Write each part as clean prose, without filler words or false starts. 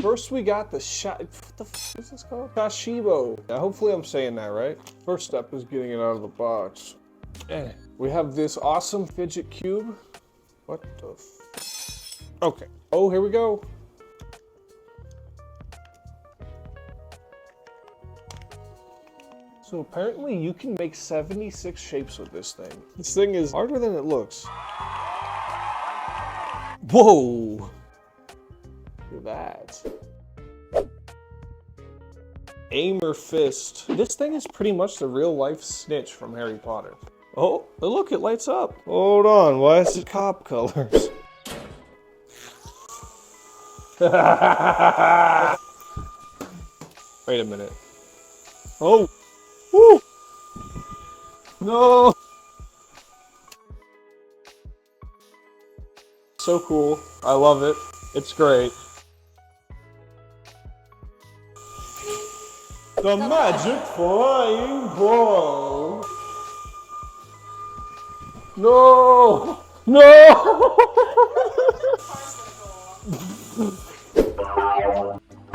First we got the what the f is this called? SHASHIBO. Yeah, hopefully I'm saying that right. First step is getting it out of the box. We have this awesome fidget cube. What the f? Okay. Oh, here we go. So apparently you can make 76 shapes with this thing. This thing is harder than it looks. Whoa! Look at that. AMERFIST. This thing is pretty much the real life Snitch from Harry Potter. Oh, look, it lights up. Hold on, why is it cop colors? Wait a minute. Oh! Woo! No! So cool. I love it. It's great. The magic flying ball. No! No!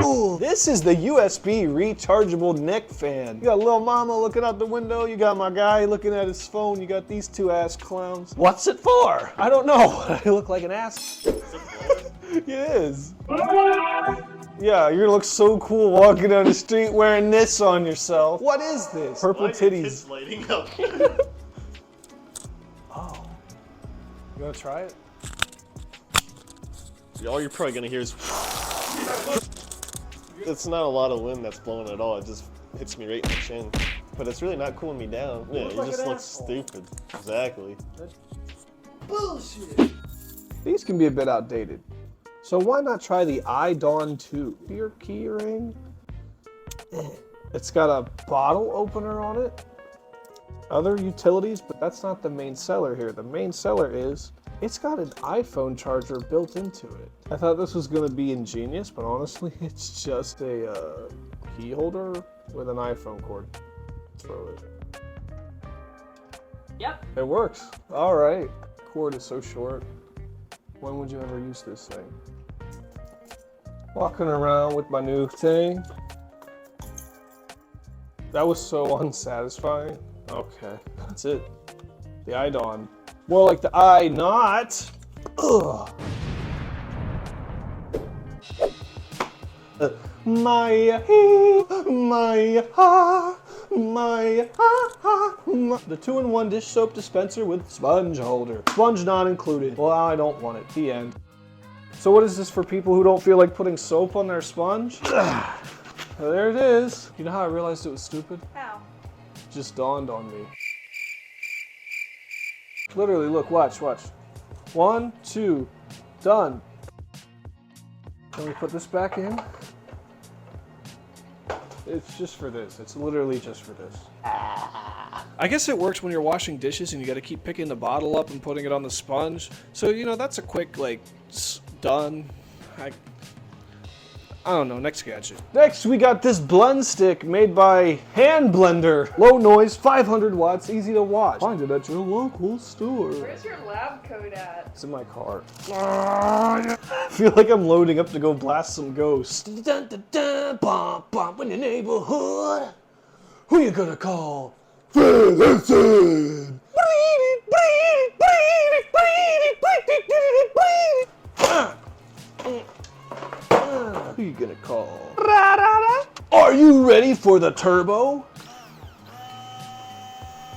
Ooh, this is the USB rechargeable neck fan. You got little mama looking out the window, you got my guy looking at his phone, you got these two ass clowns. What's it for? I don't know. I look like an ass. It is. Yeah, you're gonna look so cool walking down the street wearing this on yourself. What is this? Purple titties. Lighting up. Oh. You wanna try it? All you're probably gonna hear is... It's not a lot of wind that's blowing at all, it just hits me right in the chin. But it's really not cooling me down. Yeah, you just look stupid. Exactly. That's bullshit. These can be a bit outdated. So why not try the iDawn 2? Your key ring. It's got a bottle opener on it. Other utilities, but that's not the main seller here. The main seller is, it's got an iPhone charger built into it. I thought this was gonna be ingenious, but honestly, it's just a key holder with an iPhone cord. Throw it. Yep. It works. All right. Cord is so short. When would you ever use this thing? Walking around with my new thing. That was so unsatisfying. Okay, that's it. The iDawn. More like the iNot. Ugh. Maya, Maya, Maya, the 2-in-1 dish soap dispenser with sponge holder. Sponge not included. Well, I don't want it. The end. So what is this for people who don't feel like putting soap on their sponge? There it is. You know how I realized it was stupid? How? It just dawned on me. Literally, look, watch, watch. 1, 2, done. Can we put this back in? It's just for this. It's literally just for this. I guess it works when you're washing dishes and you gotta keep picking the bottle up and putting it on the sponge. So, you know, that's a quick, like, done. I don't know, next gadget. Next, we got this blend stick made by Hand Blender. Low noise, 500 watts, easy to wash. Find it at your local store. Where's your lab coat at? It's in my car. I feel like I'm loading up to go blast some ghosts. Dun, dun, dun, bum, bum, in the neighborhood. Who you gonna call? Ferguson. Who you gonna call? Are you ready for the turbo?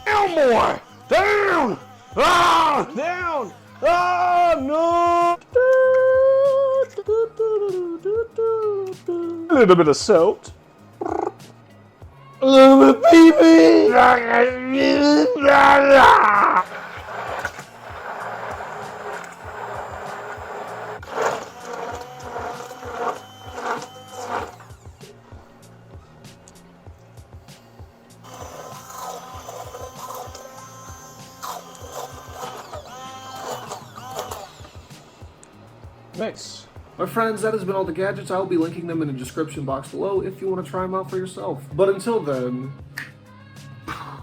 Down more! Down! Ah! Down! Ah! No! A little bit of soap. A little bit of pee-pee. Nice. My friends, that has been all the gadgets. I will be linking them in the description box below if you want to try them out for yourself. But until then,